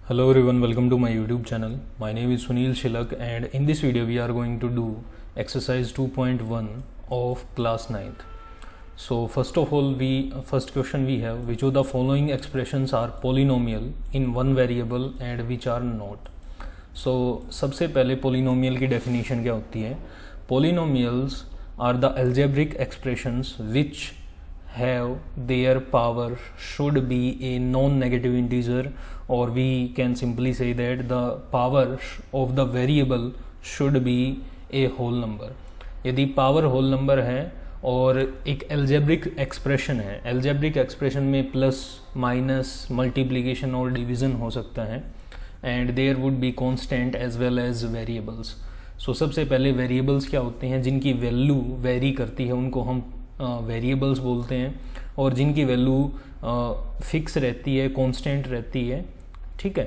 Hello everyone, welcome to my YouTube channel. My name is Sunil Shilak and in this video we are going to do exercise 2.1 of class 9th. So first of all, first question we have, which of the following expressions are polynomial in one variable and which are not. So सबसे पहले polynomial की definition क्या होती है? Polynomials are the algebraic expressions which have their power should be a non-negative integer, or we can simply say that the power of the variable should be a whole number. यदि power whole number है और एक algebraic expression है, algebraic expression में plus minus multiplication और division हो सकता है, and there would be constant as well as variables. So सबसे पहले variables क्या होते हैं? जिनकी वैल्यू वेरी करती है उनको हम वेरिएबल्स बोलते हैं, और जिनकी वैल्यू फिक्स रहती है, कांस्टेंट रहती है, ठीक है,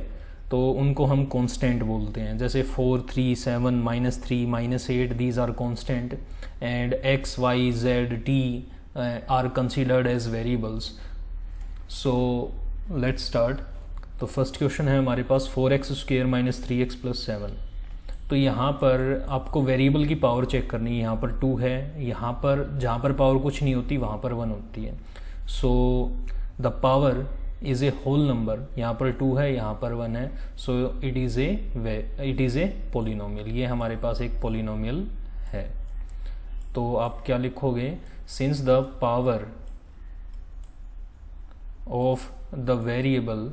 तो उनको हम कांस्टेंट बोलते हैं. जैसे 4, 3, 7, -3, -8 these are constant, and x, y, z, t are considered as variables. So let's start. तो फर्स्ट क्वेश्चन है हमारे पास 4x² - 3x + 7. तो यहाँ पर आपको वेरिएबल की पावर चेक करनी है. यहाँ पर 2 है, यहाँ पर जहाँ पर पावर कुछ नहीं होती वहाँ पर 1 होती है. So the power is a whole number. यहाँ पर 2 है, यहाँ पर 1 है, so it is a polynomial. ये हमारे पास एक पोलिनोमियल है. तो आप क्या लिखोगे? Since the power of the variable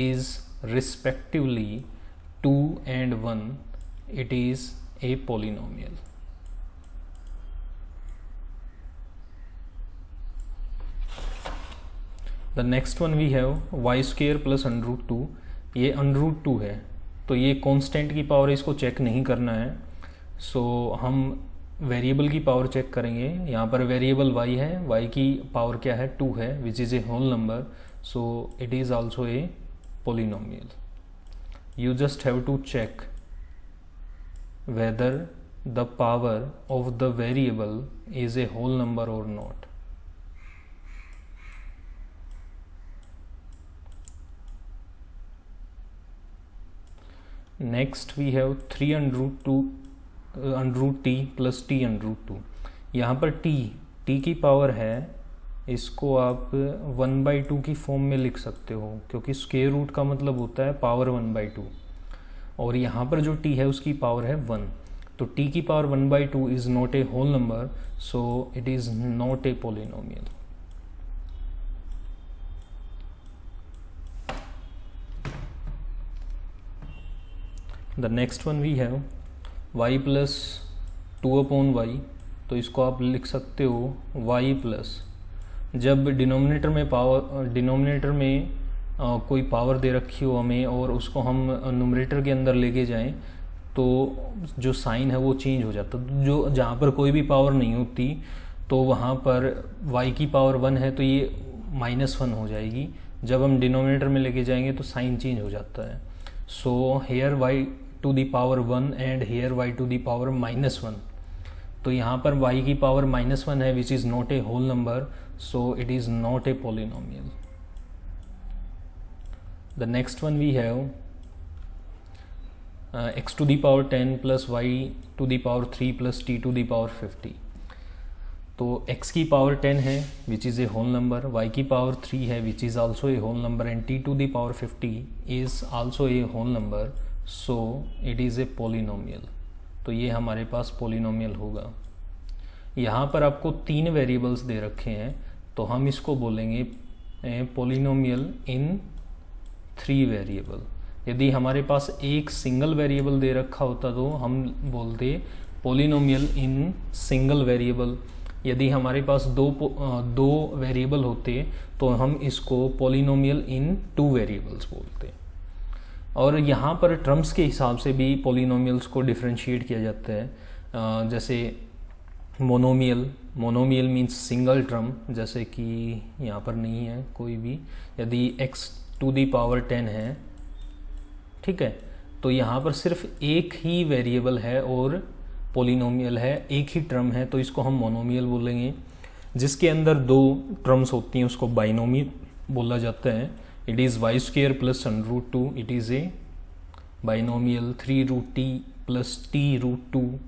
is respectively 2 and 1, it is a polynomial. The next one we have y² + √2. ये √2 है, तो ये कांस्टेंट की पावर है, इसको चेक नहीं करना है. सो हम वेरिएबल की पावर चेक करेंगे. यहाँ पर वेरिएबल y है, y की पावर क्या है? 2 है, which is a whole number, so it is also a polynomial. You just have to check whether the power of the variable is a whole number or not. Next we have 3 √2 √t + t √2. यहाँ पर t की power है, इसको आप 1/2 की form में लिख सकते हो, क्योंकि स्क्वायर रूट का मतलब होता है पावर 1/2, और यहाँ पर जो t है उसकी पावर है 1. तो t की power 1/2 is not a whole number, so it is not a polynomial. The next one we have y + 2/y. तो इसको आप लिख सकते हो y प्लस, जब डिनोमिनेटर में कोई पावर दे रखी हो हमें और उसको हम न्यूमरेटर के अंदर लेके जाएं, तो जो साइन है वो चेंज हो जाता है. जो जहाँ पर कोई भी पावर नहीं होती तो वहाँ पर y की पावर 1 है, तो ये -1 हो जाएगी. जब हम डिनोमिनेटर में लेके जाएंगे तो साइन चेंज हो जाता है. So here y⁻1 and here y⁻1. तो यहाँ पर y की पावर -1 है, which is not a whole number, so it is not a polynomial. The next one we have x⁻10 + y⁻3 + t⁻50. तो x की पावर 10 है, which is a whole number, y की power 3 है, which is also a whole number, and t⁻50 is also a whole number, so it is a polynomial. तो ये हमारे पास polynomial होगा. यहाँ पर आपको 3 वेरिएबल्स दे रखे हैं, तो हम इसको बोलेंगे पोलिनोमियल इन 3 वेरिएबल. यदि हमारे पास एक सिंगल वेरिएबल दे रखा होता तो हम बोलते पोलिनोमियल इन सिंगल वेरिएबल. यदि हमारे पास दो वेरिएबल होते तो हम इसको पोलिनोमियल इन 2 वेरिएबल्स बोलते. और यहाँ पर टर्म्स के हिसाब से भी पोलिनोमियल्स को डिफ्रेंशिएट किया जाता है. जैसे मोनोमियल मीन्स सिंगल टर्म, जैसे कि यहाँ पर नहीं है कोई भी. यदि x⁻10 है, ठीक है, तो यहाँ पर सिर्फ एक ही वेरिएबल है और पोलिनोमियल है, एक ही टर्म है, तो इसको हम मोनोमियल बोलेंगे. जिसके अंदर 2 टर्म्स होती हैं उसको बाइनोमियल बोला जाता है. it is y square plus sun root 2, it is a binomial. 3 root t plus t root 2,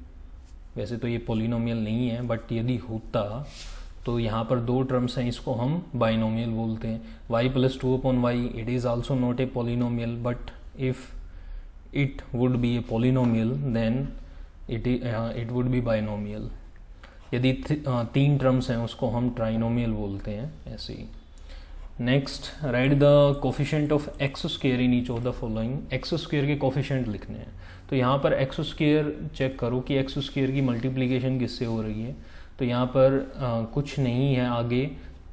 वैसे तो ये पॉलिनोमियल नहीं है, बट यदि होता तो यहाँ पर दो टर्म्स हैं, इसको हम बाइनोमियल बोलते हैं. y plus 2 upon y, it is also not a polynomial, but if it would be a polynomial then it would be binomial. यदि तीन टर्म्स हैं उसको हम ट्राइनोमियल बोलते हैं, ऐसे ही. Next, write the coefficient of X square in each of the following. X square के कोफिशिएंट लिखने हैं. तो यहाँ पर एक्स स्क्वायर चेक करो कि एक्स स्क्वायर की मल्टीप्लिकेशन किससे हो रही है. तो यहाँ पर कुछ नहीं है आगे,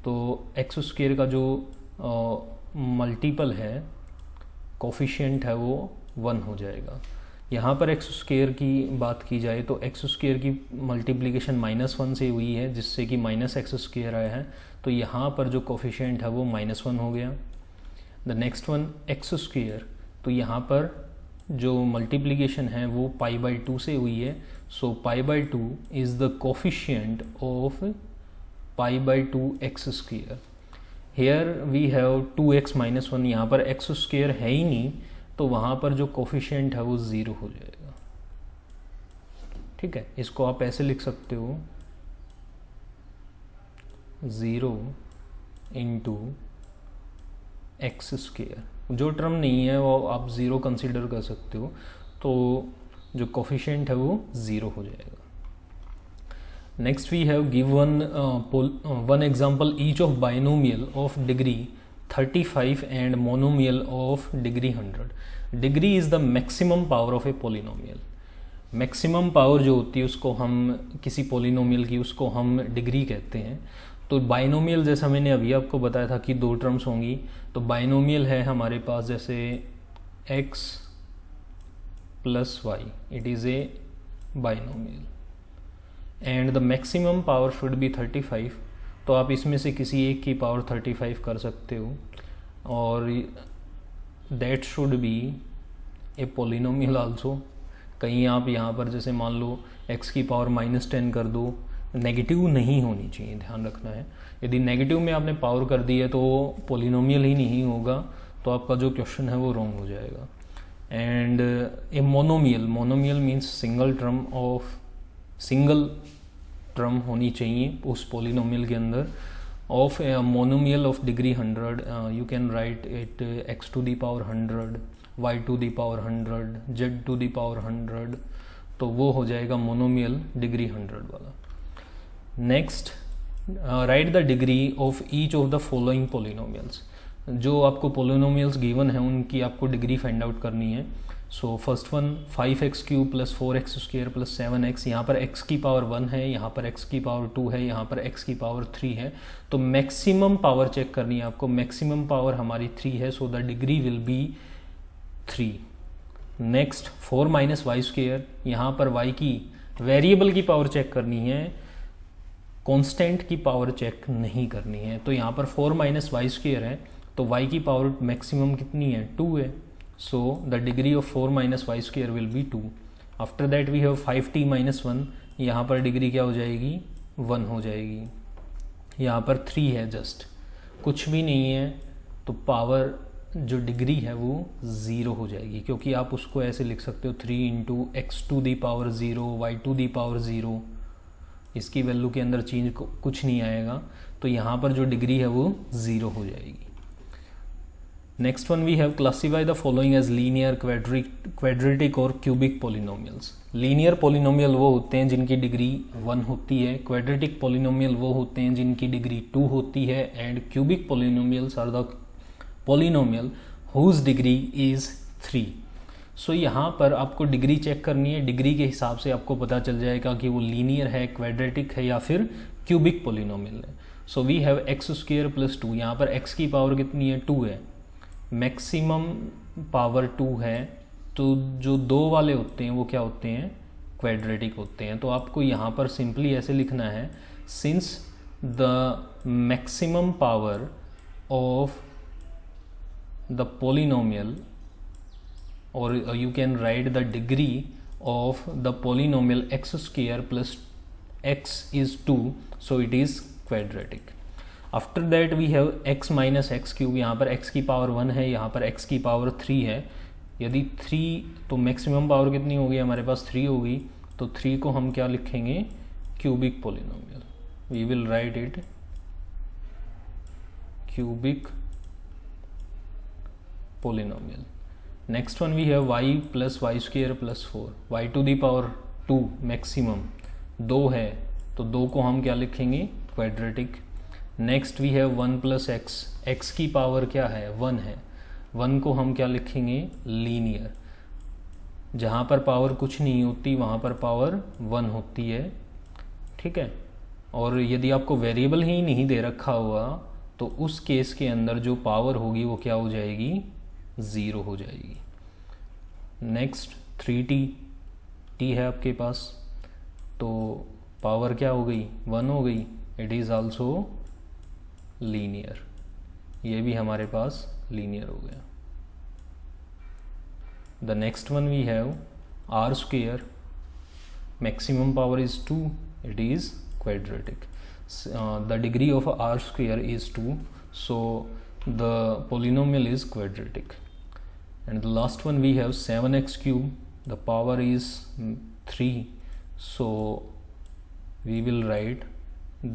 तो एक्स स्क्वायर का जो मल्टीपल है, कोफिशिएंट है, वो 1 हो जाएगा. यहाँ पर एक्स स्क्वायर की बात की जाए तो एक्स स्क्वायर की मल्टीप्लिकेशन -1 से हुई है, जिससे कि माइनस एक्स स्क्वायर आया है. तो यहाँ पर जो कोफिशिएंट है वो -1 हो गया. The next one x square, तो यहाँ पर जो मल्टीप्लिकेशन है वो π/2 से हुई है. So π/2 is the coefficient of π/2 X square. Here we have 2x - 1. यहाँ पर एक्स स्क्वायर है ही नहीं, तो वहाँ पर जो कोफिशिएंट है वो 0 हो जाएगा. ठीक है, इसको आप ऐसे लिख सकते हो, 0 इंटू एक्स स्क्वायर. जो टर्म नहीं है वो आप 0 कंसिडर कर सकते हो, तो जो कोफिशिएंट है वो 0 हो जाएगा. Next we have given one example each of binomial of degree 35 and monomial of degree 100. Degree is the maximum power of a polynomial. Maximum power जो होती है उसको हम किसी पॉलिनोमियल की, उसको हम डिग्री कहते हैं. तो बाइनोमियल जैसा मैंने अभी आपको बताया था कि दो टर्म्स होंगी. तो बाइनोमियल है हमारे पास जैसे x plus Y, it is a binomial, and the maximum power should be 35. तो आप इसमें से किसी एक की पावर 35 कर सकते हो, और that should be a polynomial also. कहीं आप यहाँ पर जैसे मान लो x की पावर -10 कर दो, नेगेटिव नहीं होनी चाहिए, ध्यान रखना है. यदि नेगेटिव में आपने पावर कर दी है तो पॉलिनोमियल ही नहीं होगा, तो आपका जो क्वेश्चन है वो रॉन्ग हो जाएगा. And a monomial, monomial means single term होनी चाहिए उस पॉलिनोमियल के अंदर. Of a monomial of degree 100, you can write it x to the power 100, y to the power 100, z to the power 100. तो वो हो जाएगा मोनोमियल डिग्री 100 वाला. Next, write the degree of each of the following polynomials. जो आपको polynomials given है उनकी आपको डिग्री फाइंड आउट करनी है. So first one 5x³ + 4x² + 7x. यहाँ पर x की पावर 1 है, यहाँ पर x की पावर 2 है, यहाँ पर x की पावर 3 है. तो मैक्सिमम पावर चेक करनी है आपको. मैक्सिमम पावर हमारी 3 है, so the degree will be 3. Next 4 - y². यहाँ पर y की वेरिएबल की पावर चेक करनी है, कांस्टेंट की पावर चेक नहीं करनी है. तो यहाँ पर 4 - y² है, तो y की पावर मैक्सिमम कितनी है, 2 है. So the degree of 4 - y² will be 2. After that we have 5t - 1. यहाँ पर डिग्री क्या हो जाएगी, 1 हो जाएगी. यहाँ पर 3 है, जस्ट कुछ भी नहीं है, तो पावर जो डिग्री है वो 0 हो जाएगी, क्योंकि आप उसको ऐसे लिख सकते हो 3 into x to the power 0, y to the power 0. इसकी वैल्यू के अंदर चेंज कुछ नहीं आएगा, तो यहाँ पर जो डिग्री है वो 0 हो जाएगी. Next one we have classify the following as linear, quadratic और क्यूबिक पॉलिनोमियल्स. लीनियर पॉलिनोमियल वो होते हैं जिनकी डिग्री 1 होती है, क्वाड्रेटिक पॉलिनोमियल वो होते हैं जिनकी डिग्री 2 होती है, and cubic polynomials are the polynomial whose degree is 3. So यहाँ पर आपको डिग्री चेक करनी है. डिग्री के हिसाब से आपको पता चल जाएगा कि वो लीनियर है, क्वाड्रेटिक है, या फिर क्यूबिक पॉलिनोमियल है. So we have x² + 2. यहाँ पर x की पावर कितनी है, 2 है, मैक्सिमम पावर 2 है. तो जो 2 वाले होते हैं वो क्या होते हैं, क्वाड्रेटिक होते हैं. तो आपको यहाँ पर सिंपली ऐसे लिखना है, since the maximum power of the polynomial, or you can write the degree of the polynomial x² + x is 2, so it is quadratic. After that we have x minus X cube, यहाँ पर x की power 1 है, यहाँ पर x की power 3 है। यदि 3 तो मैक्सिमम पावर कितनी होगी हमारे पास 3 होगी, तो 3 को हम क्या लिखेंगे, cubic polynomial. We will write it cubic polynomial. Next one we have y plus Y square plus 4, y to the power 2 maximum 2 है, तो 2 को हम क्या लिखेंगे, quadratic. Next we have 1 plus X, X की पावर क्या है 1 है, 1 को हम क्या लिखेंगे, लीनियर। जहाँ पर पावर कुछ नहीं होती वहाँ पर पावर 1 होती है, ठीक है। और यदि आपको वेरिएबल ही नहीं दे रखा हुआ तो उस केस के अंदर जो पावर होगी वो क्या हो जाएगी, 0 हो जाएगी। नेक्स्ट 3t, t है आपके पास, तो पावर क्या हो गई, 1 हो गई, इट इज़ आल्सो लीनियर। ये भी हमारे पास लीनियर हो गया। The next one we have r square, maximum power is 2, it is quadratic. The degree of r square is 2, so the polynomial is quadratic. And the last one we have 7x cube, the power is 3, so we will write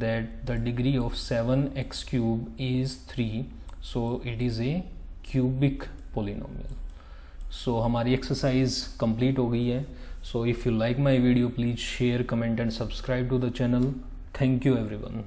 that the degree of 7x cube is 3, so it is a cubic polynomial. So हमारी exercise complete हो गई है। So if you like my video, please share, comment and subscribe to the channel. Thank you everyone.